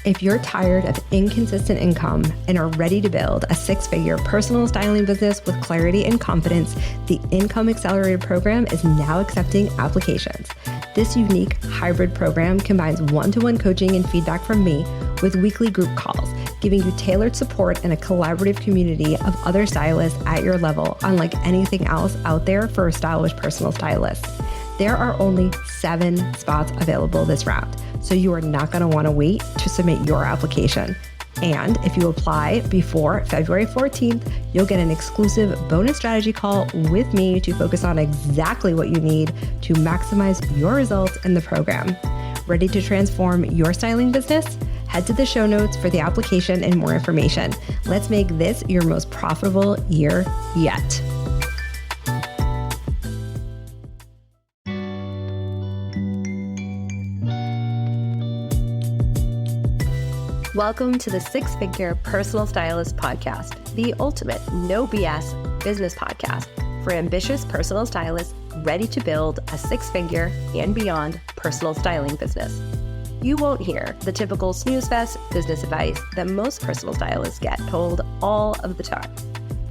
If you're tired of inconsistent income and are ready to build a six-figure personal styling business with clarity and confidence, the Income Accelerator program is now accepting applications. This unique hybrid program combines one-to-one coaching and feedback from me with weekly group calls, giving you tailored support and a collaborative community of other stylists at your level, unlike anything else out there for established personal stylists. There are only 7 spots available this round, so you are not going to want to wait to submit your application. And if you apply before February 14th, you'll get an exclusive bonus strategy call with me to focus on exactly what you need to maximize your results in the program. Ready to transform your styling business? Head to the show notes for the application and more information. Let's make this your most profitable year yet. Welcome to the Six Figure Personal Stylist Podcast, the ultimate no BS business podcast for ambitious personal stylists ready to build a six-figure and beyond personal styling business. You won't hear the typical snooze fest business advice that most personal stylists get told all of the time.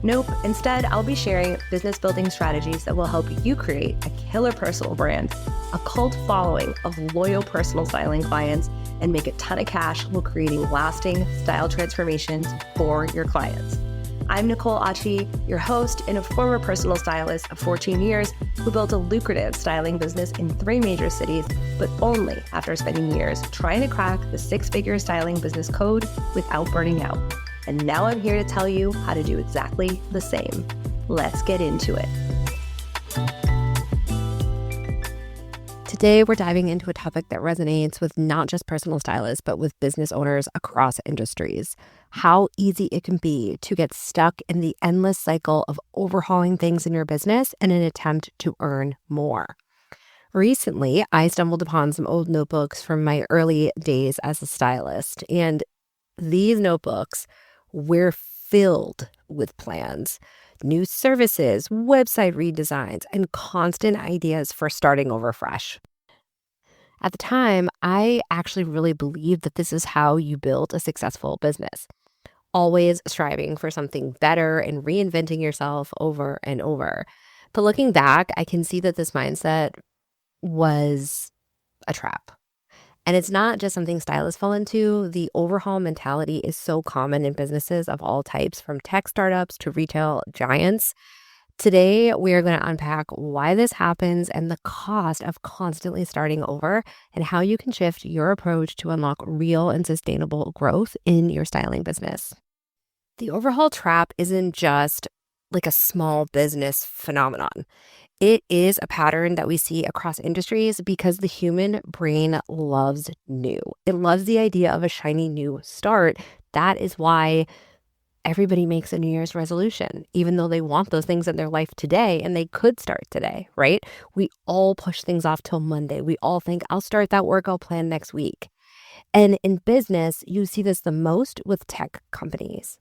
Nope, instead I'll be sharing business building strategies that will help you create a killer personal brand, a cult following of loyal personal styling clients, and make a ton of cash while creating lasting style transformations for your clients. I'm Nicole Achi, your host and a former personal stylist of 14 years who built a lucrative styling business in 3 major cities, but only after spending years trying to crack the six-figure styling business code without burning out. And now I'm here to tell you how to do exactly the same. Let's get into it. Today, we're diving into a topic that resonates with not just personal stylists, but with business owners across industries. How easy it can be to get stuck in the endless cycle of overhauling things in your business in an attempt to earn more. Recently, I stumbled upon some old notebooks from my early days as a stylist, and these notebooks were filled with plans, new services, website redesigns, and constant ideas for starting over fresh. At the time, I actually really believed that this is how you build a successful business, always striving for something better and reinventing yourself over and over. But looking back, I can see that this mindset was a trap. And it's not just something stylists fall into. The overhaul mentality is so common in businesses of all types, from tech startups to retail giants. Today, we are going to unpack why this happens and the cost of constantly starting over and how you can shift your approach to unlock real and sustainable growth in your styling business. The overhaul trap isn't just like a small business phenomenon. It is a pattern that we see across industries because the human brain loves new. It loves the idea of a shiny new start. That is why everybody makes a New Year's resolution, even though they want those things in their life today and they could start today, right? We all push things off till Monday. We all think, I'll start that workout plan next week. And in business, you see this the most with tech companies.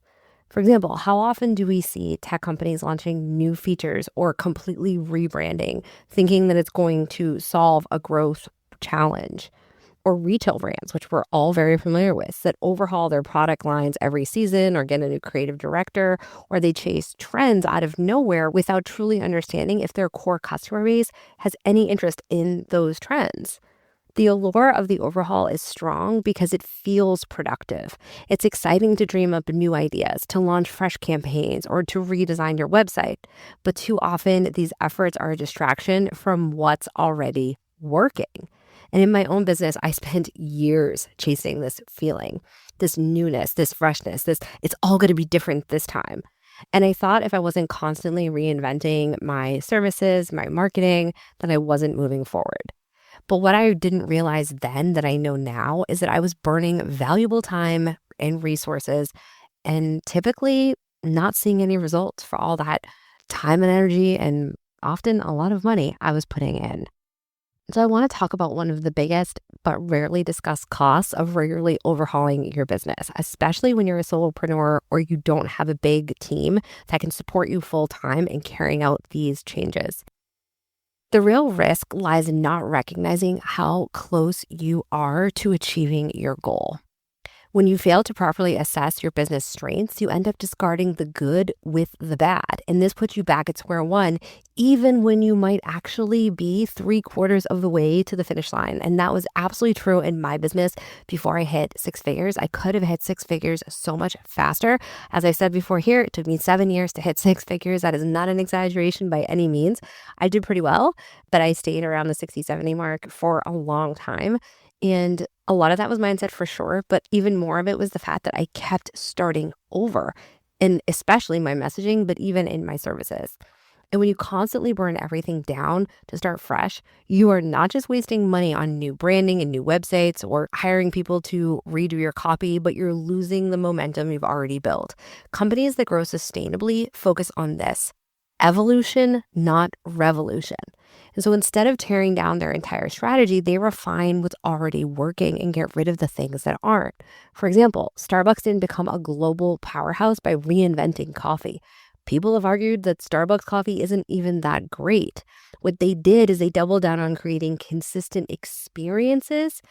For example, how often do we see tech companies launching new features or completely rebranding, thinking that it's going to solve a growth challenge? Or retail brands, which we're all very familiar with, that overhaul their product lines every season or get a new creative director, or they chase trends out of nowhere without truly understanding if their core customer base has any interest in those trends. The allure of the overhaul is strong because it feels productive. It's exciting to dream up new ideas, to launch fresh campaigns, or to redesign your website. But too often, these efforts are a distraction from what's already working. And in my own business, I spent years chasing this feeling, this newness, this freshness, it's all going to be different this time. And I thought if I wasn't constantly reinventing my services, my marketing, then I wasn't moving forward. But what I didn't realize then that I know now is that I was burning valuable time and resources and typically not seeing any results for all that time and energy and often a lot of money I was putting in. So I want to talk about one of the biggest but rarely discussed costs of regularly overhauling your business, especially when you're a solopreneur or you don't have a big team that can support you full time in carrying out these changes. The real risk lies in not recognizing how close you are to achieving your goal. When you fail to properly assess your business strengths, you end up discarding the good with the bad. And this puts you back at square one, even when you might actually be 3/4 of the way to the finish line. And that was absolutely true in my business before I hit six figures. I could have hit six figures so much faster. As I said before here, it took me 7 years to hit six figures. That is not an exaggeration by any means. I did pretty well, but I stayed around the 60, 70 mark for a long time. And a lot of that was mindset for sure, but even more of it was the fact that I kept starting over, and especially my messaging, but even in my services. And when you constantly burn everything down to start fresh, you are not just wasting money on new branding and new websites or hiring people to redo your copy, but you're losing the momentum you've already built. Companies that grow sustainably focus on this: evolution, not revolution. And so instead of tearing down their entire strategy, they refine what's already working and get rid of the things that aren't. For example, Starbucks didn't become a global powerhouse by reinventing coffee. People have argued that Starbucks coffee isn't even that great. What they did is they doubled down on creating consistent experiences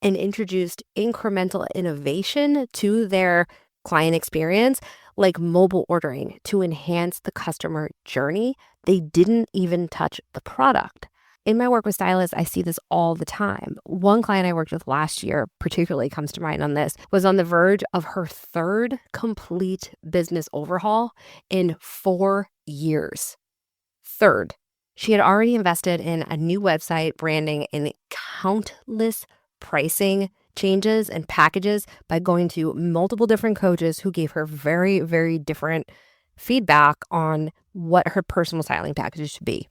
and introduced incremental innovation to their client experience, like mobile ordering, to enhance the customer journey. They didn't even touch the product. In my work with stylists, I see this all the time. One client I worked with last year particularly comes to mind on this, was on the verge of her third complete business overhaul in 4 years. Third. She had already invested in a new website, branding, and countless pricing changes and packages by going to multiple different coaches who gave her very, very different feedback on what her personal styling packages should be.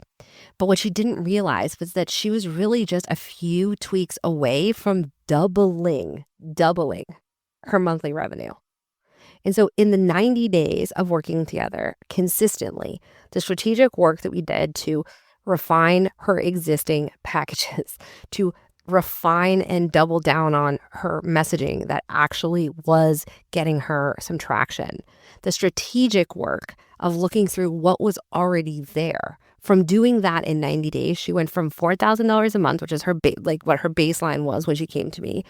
But what she didn't realize was that she was really just a few tweaks away from doubling her monthly revenue. And so in the 90 days of working together consistently, the strategic work that we did to refine her existing packages, to refine and double down on her messaging that actually was getting her some traction, the strategic work of looking through what was already there. From doing that in 90 days, she went from $4,000 a month, which is her what her baseline was when she came to me,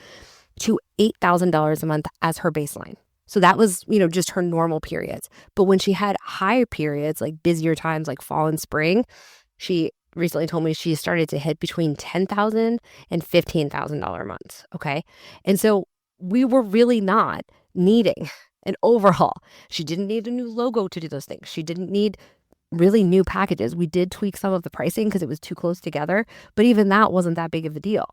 to $8,000 a month as her baseline. So that was, just her normal periods. But when she had higher periods, like busier times like fall and spring, she recently told me she started to hit between $10,000 and $15,000 months. Okay. And so we were really not needing an overhaul. She didn't need a new logo to do those things. She didn't need really new packages. We did tweak some of the pricing because it was too close together, but even that wasn't that big of a deal.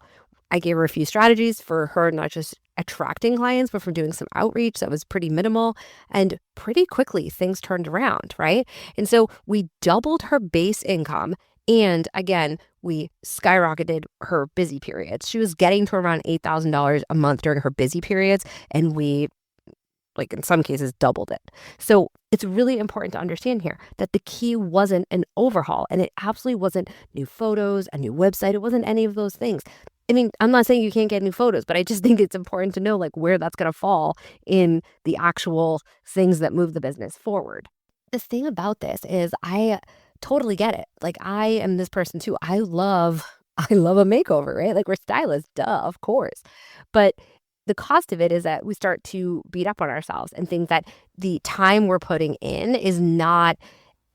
I gave her a few strategies for her not just attracting clients, but for doing some outreach that was pretty minimal. And pretty quickly, things turned around, right? And so we doubled her base income. And again, we skyrocketed her busy periods. She was getting to around $8,000 a month during her busy periods. And we, in some cases, doubled it. So it's really important to understand here that the key wasn't an overhaul. And it absolutely wasn't new photos, a new website. It wasn't any of those things. I mean, I'm not saying you can't get new photos, but I just think it's important to know where that's going to fall in the actual things that move the business forward. The thing about this is I totally get it. I am this person too. I love a makeover, right? We're stylists, duh, of course. But the cost of it is that we start to beat up on ourselves and think that the time we're putting in is not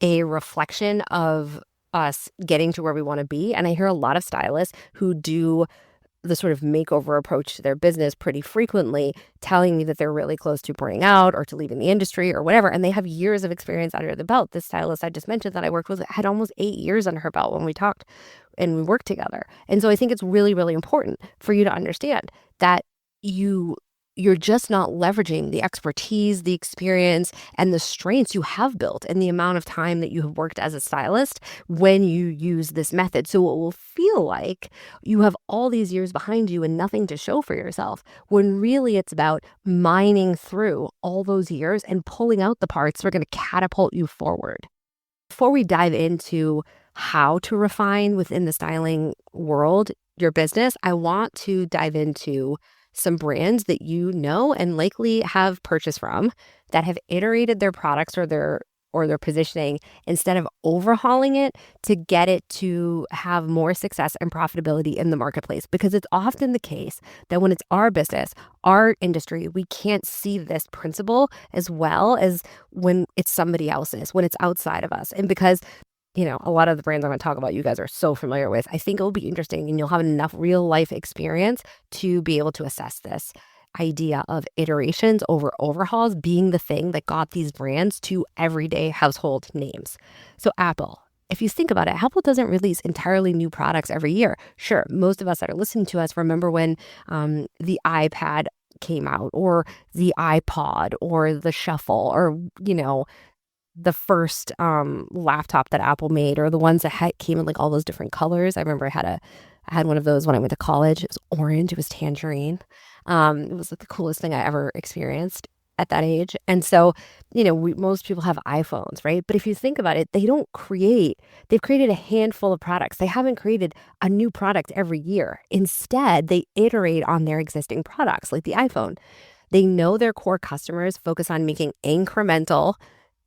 a reflection of us getting to where we want to be. And I hear a lot of stylists who do the sort of makeover approach to their business pretty frequently, telling me that they're really close to burning out or to leaving the industry or whatever. And they have years of experience under the belt. This stylist I just mentioned that I worked with had almost 8 years under her belt when we talked and we worked together. And so I think it's really, really important for you to understand that you're just not leveraging the expertise, the experience, and the strengths you have built in the amount of time that you have worked as a stylist when you use this method. So it will feel like you have all these years behind you and nothing to show for yourself, when really it's about mining through all those years and pulling out the parts that are going to catapult you forward. Before we dive into how to refine within the styling world your business, I want to dive into some brands that you know and likely have purchased from that have iterated their products or their or their positioning instead of overhauling it to get it to have more success and profitability in the marketplace. Because it's often the case that when it's our business, our industry, we can't see this principle as well as when it's somebody else's, when it's outside of us. And because a lot of the brands I'm going to talk about, you guys are so familiar with, I think it'll be interesting and you'll have enough real life experience to be able to assess this idea of iterations over overhauls being the thing that got these brands to everyday household names. So Apple, if you think about it, Apple doesn't release entirely new products every year. Sure, most of us that are listening to us remember when the iPad came out, or the iPod, or the Shuffle, or, the first laptop that Apple made, or the ones that came in like all those different colors. I remember I had one of those when I went to college. It was orange. It was tangerine. It was like the coolest thing I ever experienced at that age. And so, most people have iPhones, right? But if you think about it, they've created a handful of products. They haven't created a new product every year. Instead, they iterate on their existing products, like the iPhone. They know their core customers focus on making incremental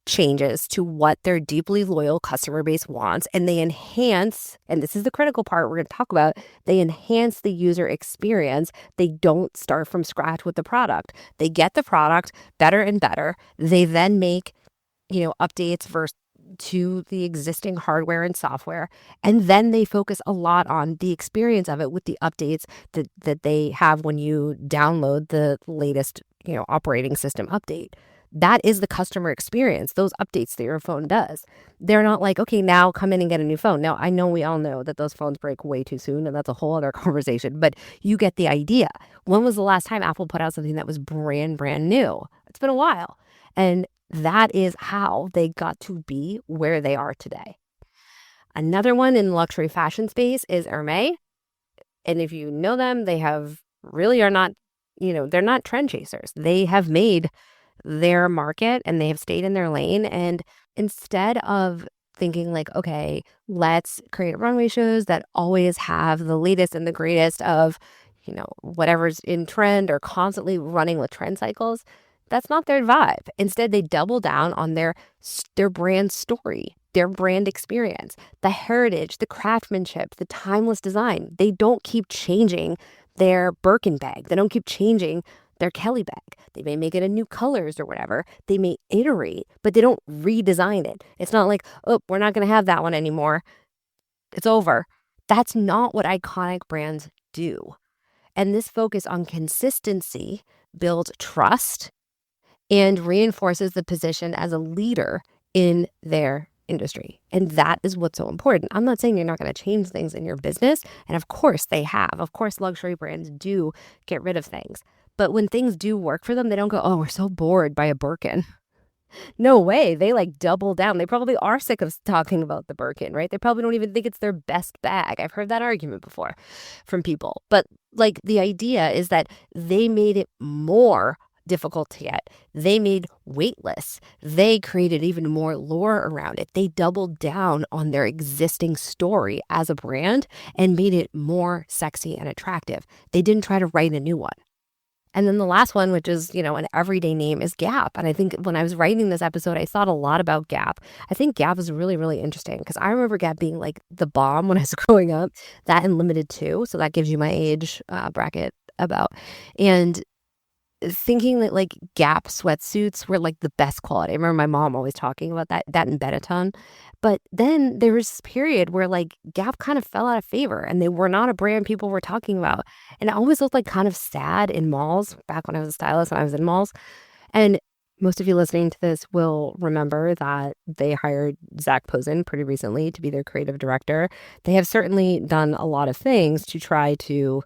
changes to what their deeply loyal customer base wants, and they enhance, and this is the critical part we're going to talk about, they enhance the user experience. They don't start from scratch with the product. They get the product better and better. They then make, updates to the existing hardware and software, and then they focus a lot on the experience of it with the updates that they have when you download the latest, operating system update. That is the customer experience, those updates that your phone does. They're not like, okay, now come in and get a new phone. Now, I know we all know that those phones break way too soon, and that's a whole other conversation, but you get the idea. When was the last time Apple put out something that was brand new? It's been a while. And that is how they got to be where they are today. Another one in the luxury fashion space is Hermès. And if you know them, they are not, they're not trend chasers. They have made their market and they have stayed in their lane. And instead of thinking like, okay, let's create runway shows that always have the latest and the greatest of, whatever's in trend, or constantly running with trend cycles, that's not their vibe. Instead, they double down on their brand story, their brand experience, the heritage, the craftsmanship, the timeless design. They don't keep changing their Birkin bag. They don't keep changing their Kelly bag. They may make it in new colors or whatever. They may iterate, but they don't redesign it. It's not like, oh, we're not going to have that one anymore. It's over. That's not what iconic brands do. And this focus on consistency builds trust and reinforces the position as a leader in their industry. And that is what's so important. I'm not saying you're not going to change things in your business. And of course they have. Of course, luxury brands do get rid of things. But when things do work for them, they don't go, oh, we're so bored by a Birkin. No way. They double down. They probably are sick of talking about the Birkin, right? They probably don't even think it's their best bag. I've heard that argument before from people. But the idea is that they made it more difficult to get. They made weightless. They created even more lore around it. They doubled down on their existing story as a brand and made it more sexy and attractive. They didn't try to write a new one. And then the last one, which is, an everyday name, is Gap. And I think when I was writing this episode, I thought a lot about Gap. I think Gap is really, really interesting because I remember Gap being the bomb when I was growing up, that and Limited too. So that gives you my age bracket about. And thinking that Gap sweatsuits were the best quality. I remember my mom always talking about that in Benetton. But then there was this period where Gap kind of fell out of favor and they were not a brand people were talking about. And it always looked kind of sad in malls back when I was a stylist and I was in malls. And most of you listening to this will remember that they hired Zach Posen pretty recently to be their creative director. They have certainly done a lot of things to try to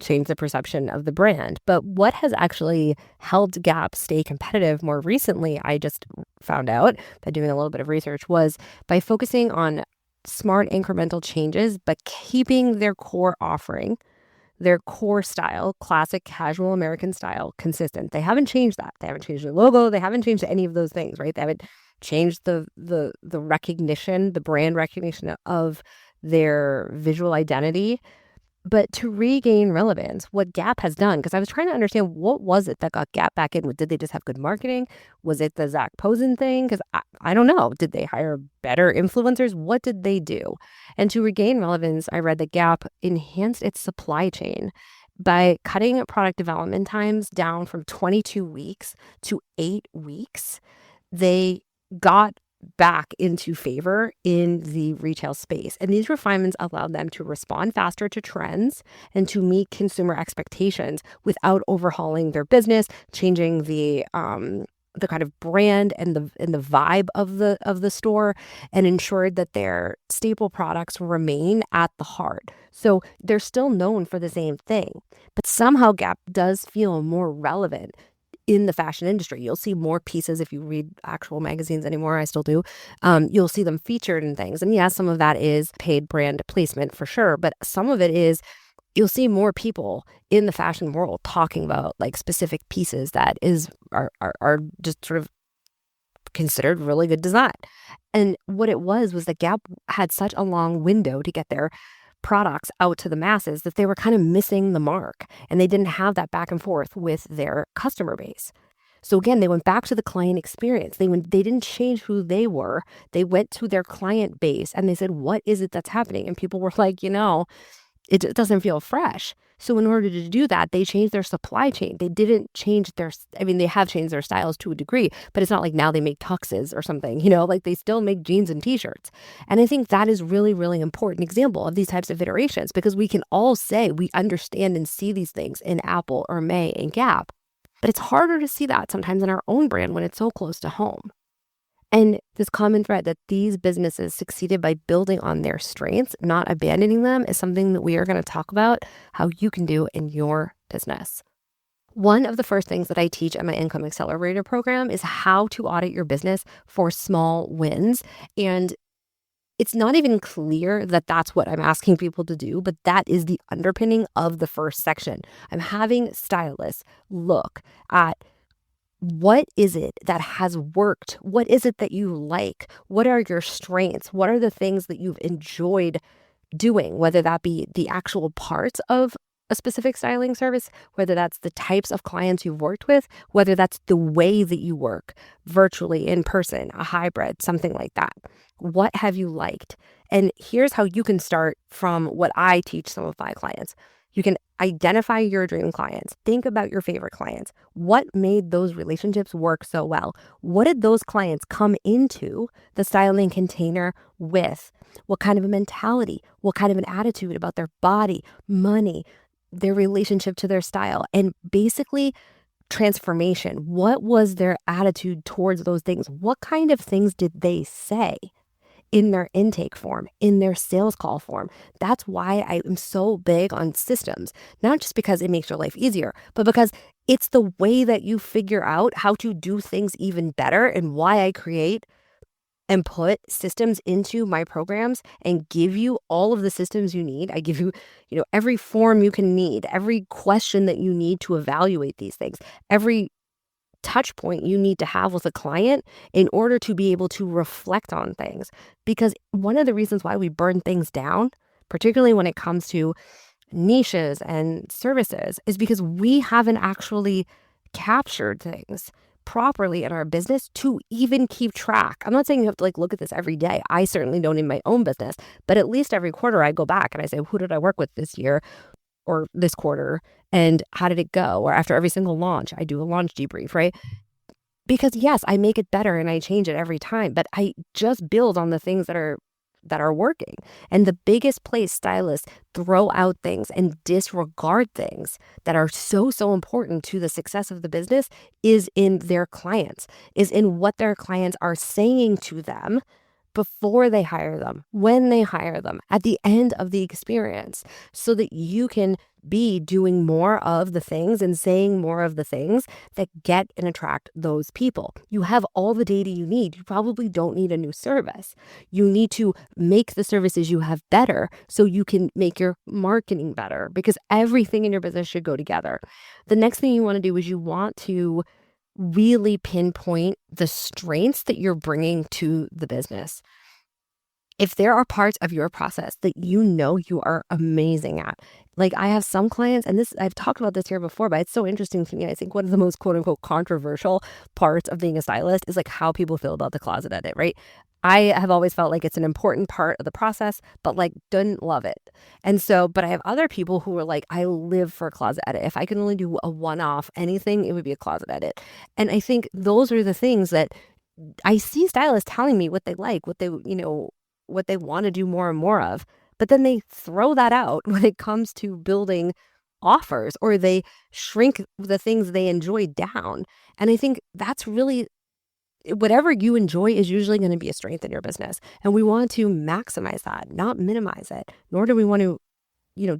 change the perception of the brand. But what has actually helped Gap stay competitive more recently, I just found out by doing a little bit of research, was by focusing on smart incremental changes, but keeping their core offering, their core style, classic casual American style, consistent. They haven't changed that. They haven't changed their logo. They haven't changed any of those things, right? They haven't changed the recognition, the brand recognition of their visual identity. But to regain relevance, what Gap has done, because I was trying to understand what was it that got Gap back in. Did they just have good marketing? Was it the Zach Posen thing? Because I don't know. Did they hire better influencers? What did they do? And to regain relevance, I read that Gap enhanced its supply chain by cutting product development times down from 22 weeks to 8 weeks. They got back into favor in the retail space. And these refinements allowed them to respond faster to trends and to meet consumer expectations without overhauling their business, changing the kind of brand and the vibe of the store, and ensured that their staple products remain at the heart. So they're still known for the same thing, but somehow Gap does feel more relevant in the fashion industry. You'll see more pieces if you read actual magazines anymore. I still do. You'll see them featured in things. And yes, some of that is paid brand placement for sure. But some of it is you'll see more people in the fashion world talking about like specific pieces that are just sort of considered really good design. And what it was that Gap had such a long window to get their products out to the masses that they were kind of missing the mark, and they didn't have that back and forth with their customer base. So again, they went back to the client experience. They didn't change who they were. They went to their client base and they said, what is it that's happening? And people were like, it doesn't feel fresh. So in order to do that, they changed their supply chain. They didn't change they have changed their styles to a degree, but it's not like now they make tuxes or something, like they still make jeans and t-shirts. And I think that is really, really important example of these types of iterations, because we can all say we understand and see these things in Apple or May and Gap, but it's harder to see that sometimes in our own brand when it's so close to home. And this common thread that these businesses succeeded by building on their strengths, not abandoning them, is something that we are going to talk about how you can do in your business. One of the first things that I teach at my Income Accelerator program is how to audit your business for small wins. And it's not even clear that that's what I'm asking people to do, but that is the underpinning of the first section. I'm having stylists look at what is it that has worked? What is it that you like? What are your strengths? What are the things that you've enjoyed doing, whether that be the actual parts of a specific styling service, whether that's the types of clients you've worked with, whether that's the way that you work, virtually, in person, a hybrid, something like that. What have you liked? And here's how you can start from what I teach some of my clients. You can identify your dream clients. Think about your favorite clients. What made those relationships work so well? What did those clients come into the styling container with? What kind of a mentality? What kind of an attitude about their body, money, their relationship to their style, and basically transformation? What was their attitude towards those things? What kind of things did they say in their intake form, in their sales call form? That's why I am so big on systems, not just because it makes your life easier, but because it's the way that you figure out how to do things even better, and why I create and put systems into my programs and give you all of the systems you need. I give you, every form you can need, every question that you need to evaluate these things, every touch point you need to have with a client in order to be able to reflect on things. Because one of the reasons why we burn things down, particularly when it comes to niches and services, is because we haven't actually captured things properly in our business to even keep track. I'm not saying you have to look at this every day. I certainly don't in my own business, but at least every quarter I go back and I say, who did I work with this year or this quarter, and how did it go? Or after every single launch, I do a launch debrief, right? Because yes, I make it better and I change it every time, but I just build on the things that are working. And the biggest place stylists throw out things and disregard things that are so, so important to the success of the business is in their clients, is in what their clients are saying to them before they hire them, when they hire them, at the end of the experience, so that you can be doing more of the things and saying more of the things that get and attract those people. You have all the data you need. You probably don't need a new service. You need to make the services you have better so you can make your marketing better, because everything in your business should go together. The next thing you want to do is you want to really pinpoint the strengths that you're bringing to the business. If there are parts of your process that you know you are amazing at, like I have some clients, and this I've talked about this here before, but it's so interesting to me. I think one of the most quote unquote controversial parts of being a stylist is like how people feel about the closet edit, right? I have always felt like it's an important part of the process, but like didn't love it. And so, but I have other people who are like, I live for a closet edit. If I can only do a one-off anything, it would be a closet edit. And I think those are the things that I see stylists telling me what they like, what what they want to do more and more of. But then they throw that out when it comes to building offers, or they shrink the things they enjoy down. And I think that's really whatever you enjoy is usually going to be a strength in your business. And we want to maximize that, not minimize it, nor do we want to,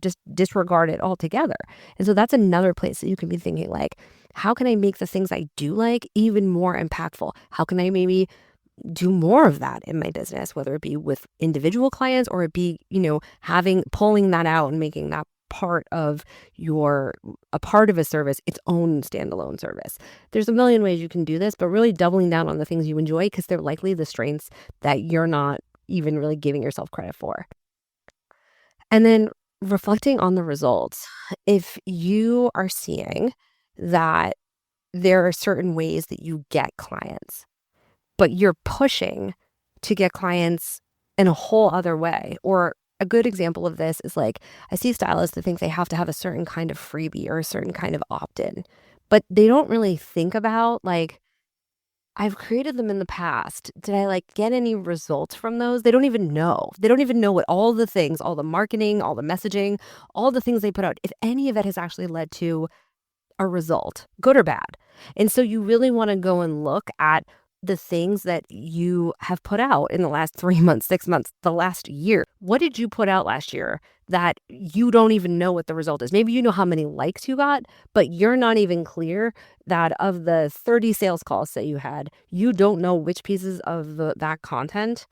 just disregard it altogether. And so that's another place that you can be thinking like, how can I make the things I do like even more impactful? How can I maybe do more of that in my business, whether it be with individual clients or it be, pulling that out and making that a part of a service, its own standalone service. There's a million ways you can do this, but really doubling down on the things you enjoy because they're likely the strengths that you're not even really giving yourself credit for. And then reflecting on the results. If you are seeing that there are certain ways that you get clients, but you're pushing to get clients in a whole other way. Or a good example of this is like, I see stylists that think they have to have a certain kind of freebie or a certain kind of opt-in, but they don't really think about like, I've created them in the past. Did I like get any results from those? They don't even know. They don't even know what all the things, all the marketing, all the messaging, all the things they put out, if any of it has actually led to a result, good or bad. And so you really want to go and look at the things that you have put out in the last 3 months, 6 months, the last year. What did you put out last year that you don't even know what the result is? Maybe you know how many likes you got, but you're not even clear that of the 30 sales calls that you had, you don't know which pieces of that content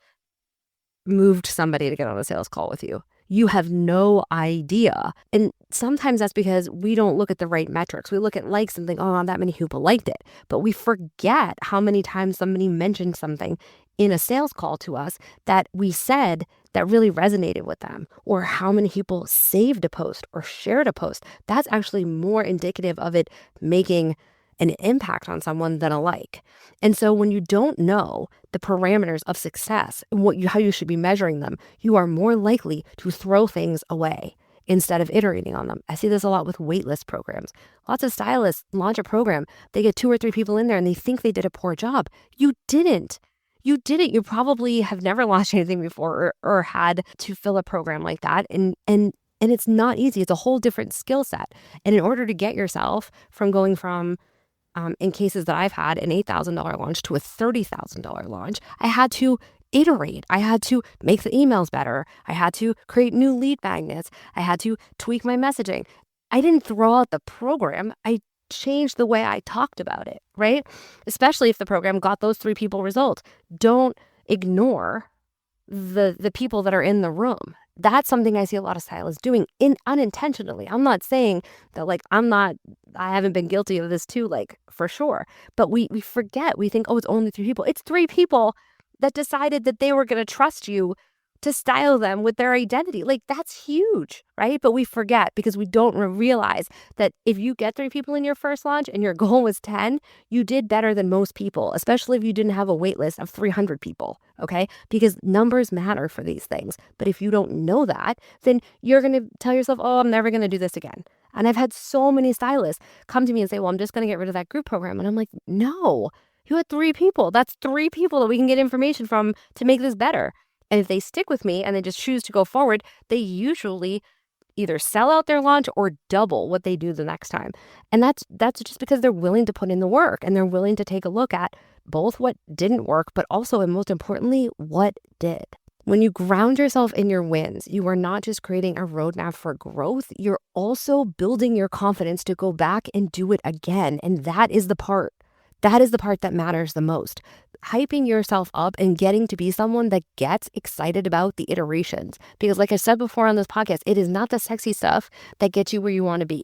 moved somebody to get on a sales call with you. You have no idea. And sometimes that's because we don't look at the right metrics. We look at likes and think, oh, that many people liked it. But we forget how many times somebody mentioned something in a sales call to us that we said that really resonated with them, or how many people saved a post or shared a post. That's actually more indicative of it making an impact on someone than a like. And so when you don't know the parameters of success and how you should be measuring them, you are more likely to throw things away instead of iterating on them. I see this a lot with waitlist programs. Lots of stylists launch a program, they get 2 or 3 people in there and they think they did a poor job. You didn't. You didn't. You probably have never launched anything before or had to fill a program like that. And it's not easy. It's a whole different skill set. And in order to get yourself from going from in cases that I've had, an $8,000 launch to a $30,000 launch, I had to iterate. I had to make the emails better. I had to create new lead magnets. I had to tweak my messaging. I didn't throw out the program. I changed the way I talked about it, right? Especially if the program got those 3 people results. Don't ignore the people that are in the room. That's something I see a lot of stylists doing unintentionally. I'm not saying that I haven't been guilty of this too, like for sure. But we forget, we think, oh, it's only 3 people. It's 3 people that decided that they were going to trust you to style them with their identity. Like that's huge, right? But we forget because we don't realize that if you get 3 people in your first launch and your goal was 10, you did better than most people, especially if you didn't have a wait list of 300 people, okay? Because numbers matter for these things. But if you don't know that, then you're going to tell yourself, oh, I'm never going to do this again. And I've had so many stylists come to me and say, well, I'm just going to get rid of that group program. And I'm like, no, you had 3 people. That's 3 people that we can get information from to make this better. And if they stick with me and they just choose to go forward, they usually either sell out their launch or double what they do the next time. And that's just because they're willing to put in the work and they're willing to take a look at both what didn't work, but also, and most importantly, what did. When you ground yourself in your wins, you are not just creating a roadmap for growth, you're also building your confidence to go back and do it again. And that is the part that matters the most. Hyping yourself up and getting to be someone that gets excited about the iterations. Because like I said before on this podcast, it is not the sexy stuff that gets you where you want to be.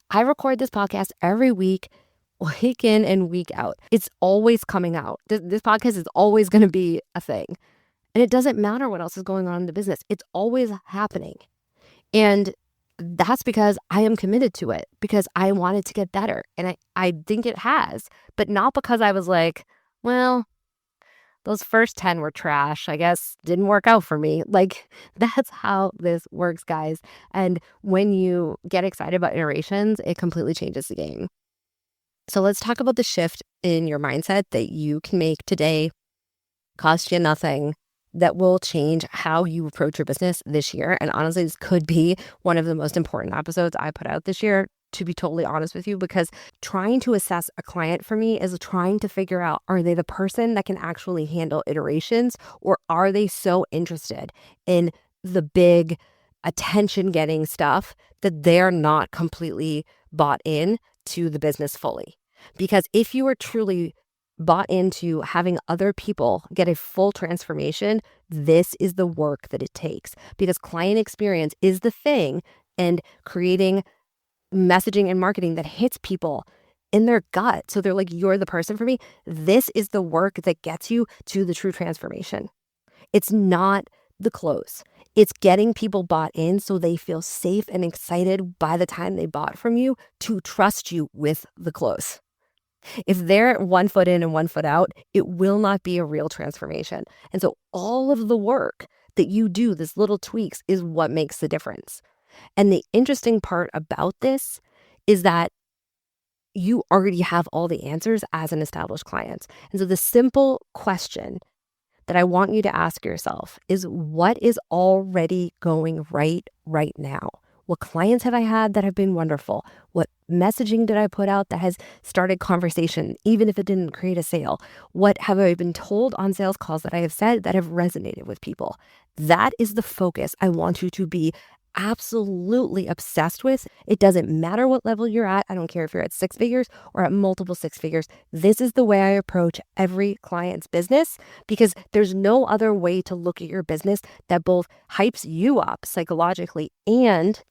I record this podcast every week in and week out. It's always coming out. This podcast is always going to be a thing. And it doesn't matter what else is going on in the business. It's always happening. And that's because I am committed to it, because I want it to get better. And I think it has, but not because I was like, well, those first 10 were trash. I guess didn't work out for me. Like, that's how this works, guys. And when you get excited about iterations, it completely changes the game. So let's talk about the shift in your mindset that you can make today, cost you nothing, that will change how you approach your business this year. And honestly, this could be one of the most important episodes I put out this year, to be totally honest with you, because trying to assess a client for me is trying to figure out, are they the person that can actually handle iterations, or are they so interested in the big attention getting stuff that they're not completely bought in to the business fully? Because if you are truly bought into having other people get a full transformation, this is the work that it takes, because client experience is the thing, and creating messaging and marketing that hits people in their gut. So they're like, you're the person for me. This is the work that gets you to the true transformation. It's not the close. It's getting people bought in so they feel safe and excited by the time they bought from you to trust you with the close. If they're 1 foot in and 1 foot out, it will not be a real transformation. And so all of the work that you do, these little tweaks, is what makes the difference. And the interesting part about this is that you already have all the answers as an established client. And so the simple question that I want you to ask yourself is, what is already going right now? What clients have I had that have been wonderful? What messaging did I put out that has started conversation, even if it didn't create a sale? What have I been told on sales calls that I have said that have resonated with people? That is the focus I want you to be absolutely obsessed with. It doesn't matter what level you're at. I don't care if you're at 6 figures or at multiple 6 figures. This is the way I approach every client's business, because there's no other way to look at your business that both hypes you up psychologically and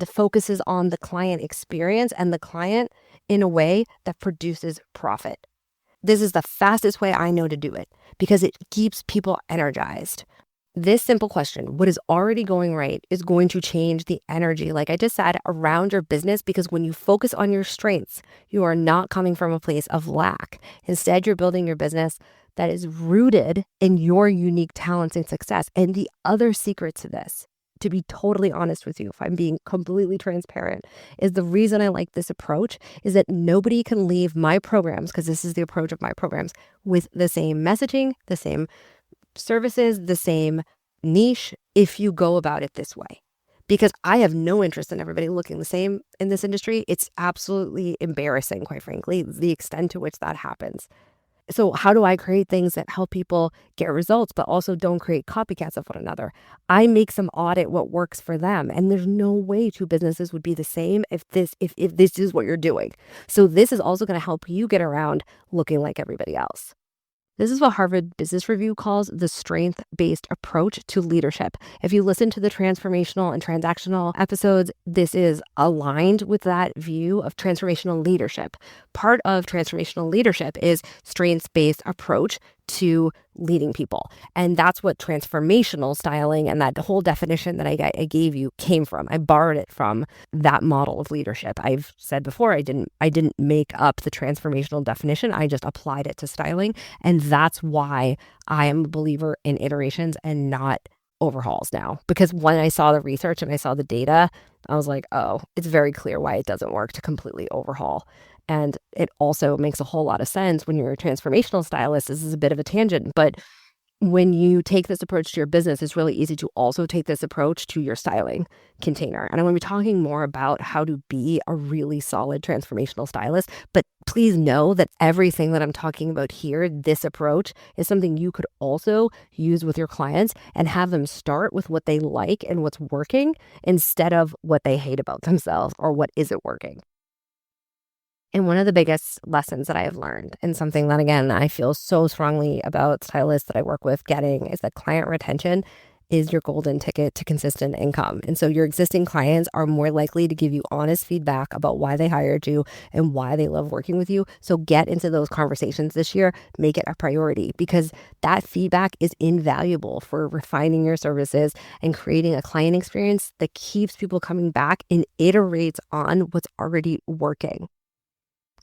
focuses on the client experience and the client in a way that produces profit. This is the fastest way I know to do it, because it keeps people energized. This simple question, what is already going right, is going to change the energy, like I just said, around your business, because when you focus on your strengths, you are not coming from a place of lack. Instead, you're building your business that is rooted in your unique talents and success. And the other secret to this, to be totally honest with you, if I'm being completely transparent, is the reason I like this approach is that nobody can leave my programs, because this is the approach of my programs, with the same messaging, the same services, the same niche, if you go about it this way. Because I have no interest in everybody looking the same in this industry. It's absolutely embarrassing, quite frankly, the extent to which that happens. So how do I create things that help people get results, but also don't create copycats of one another? I make some audit what works for them. And there's no way two businesses would be the same if this is what you're doing. So this is also going to help you get around looking like everybody else. This is what Harvard Business Review calls the strength-based approach to leadership. If you listen to the transformational and transactional episodes, this is aligned with that view of transformational leadership. Part of transformational leadership is strengths-based approach to leading people. And that's what transformational styling and that whole definition that I gave you came from. I borrowed it from that model of leadership. I've said before, I didn't make up the transformational definition. I just applied it to styling. And that's why I am a believer in iterations and not overhauls now. Because when I saw the research and I saw the data, I was like, oh, it's very clear why it doesn't work to completely overhaul. And it also makes a whole lot of sense when you're a transformational stylist. This is a bit of a tangent, but when you take this approach to your business, it's really easy to also take this approach to your styling container. And I'm going to be talking more about how to be a really solid transformational stylist. But please know that everything that I'm talking about here, this approach, is something you could also use with your clients and have them start with what they like and what's working instead of what they hate about themselves or what isn't working. And one of the biggest lessons that I have learned, and something that, again, I feel so strongly about stylists that I work with getting, is that client retention is your golden ticket to consistent income. And so your existing clients are more likely to give you honest feedback about why they hired you and why they love working with you. So get into those conversations this year, make it a priority, because that feedback is invaluable for refining your services and creating a client experience that keeps people coming back and iterates on what's already working.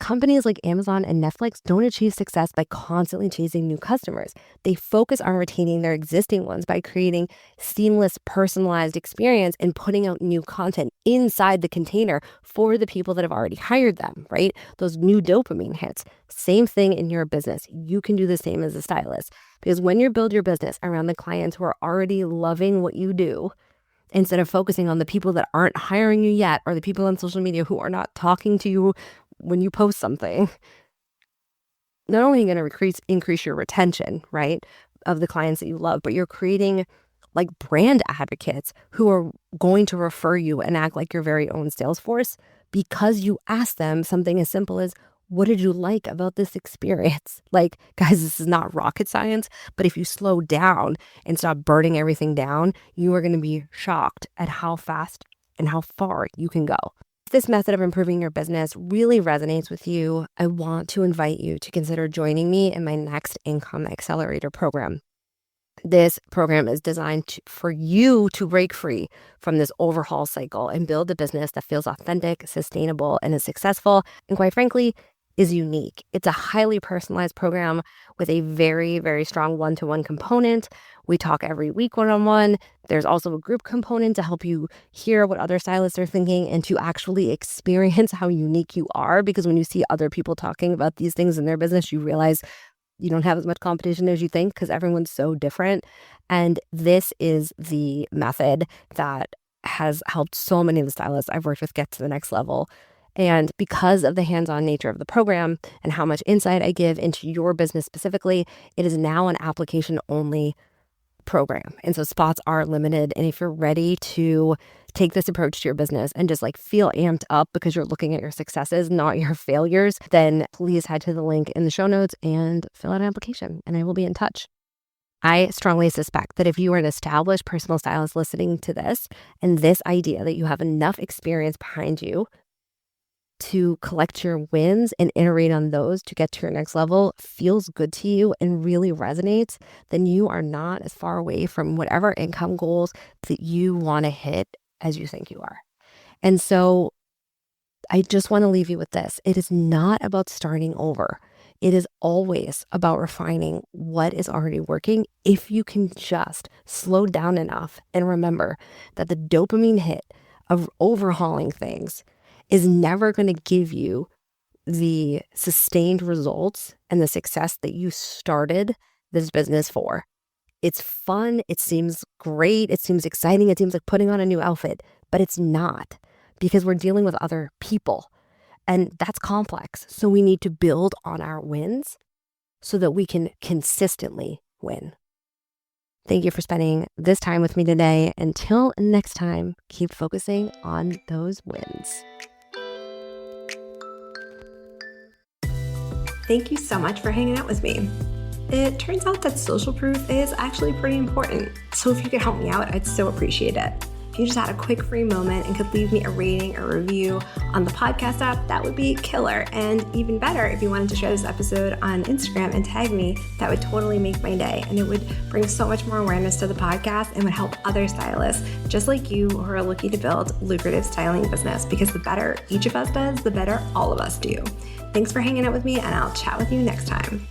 Companies like Amazon and Netflix don't achieve success by constantly chasing new customers. They focus on retaining their existing ones by creating seamless, personalized experience and putting out new content inside the container for the people that have already hired them, right? Those new dopamine hits. Same thing in your business. You can do the same as a stylist, because when you build your business around the clients who are already loving what you do, instead of focusing on the people that aren't hiring you yet, or the people on social media who are not talking to you when you post something, not only are you going to increase your retention, right, of the clients that you love, but you're creating like brand advocates who are going to refer you and act like your very own sales force because you ask them something as simple as, what did you like about this experience? Like, guys, this is not rocket science, but if you slow down and stop burning everything down, you are going to be shocked at how fast and how far you can go. If this method of improving your business really resonates with you, I want to invite you to consider joining me in my next Income Accelerator program. This program is designed for you to break free from this overhaul cycle and build a business that feels authentic, sustainable, and is successful, and quite frankly, is unique. It's a highly personalized program with a very, very strong one-to-one component. We talk every week one-on-one. There's also a group component to help you hear what other stylists are thinking and to actually experience how unique you are, because when you see other people talking about these things in their business, you realize you don't have as much competition as you think because everyone's so different. And this is the method that has helped so many of the stylists I've worked with get to the next level. And because of the hands-on nature of the program and how much insight I give into your business specifically, it is now an application-only program. And so spots are limited. And if you're ready to take this approach to your business and just like feel amped up because you're looking at your successes, not your failures, then please head to the link in the show notes and fill out an application, and I will be in touch. I strongly suspect that if you are an established personal stylist listening to this, and this idea that you have enough experience behind you to collect your wins and iterate on those to get to your next level feels good to you and really resonates, then you are not as far away from whatever income goals that you want to hit as you think you are. And so I just want to leave you with this. It is not about starting over. It is always about refining what is already working if you can just slow down enough and remember that the dopamine hit of overhauling things is never going to give you the sustained results and the success that you started this business for. It's fun. It seems great. It seems exciting. It seems like putting on a new outfit, but it's not, because we're dealing with other people, and that's complex. So we need to build on our wins so that we can consistently win. Thank you for spending this time with me today. Until next time, keep focusing on those wins. Thank you so much for hanging out with me. It turns out that social proof is actually pretty important. So if you could help me out, I'd so appreciate it. If you just had a quick free moment and could leave me a rating or review on the podcast app, that would be killer. And even better, if you wanted to share this episode on Instagram and tag me, that would totally make my day. And it would bring so much more awareness to the podcast and would help other stylists just like you who are looking to build lucrative styling business, because the better each of us does, the better all of us do. Thanks for hanging out with me, and I'll chat with you next time.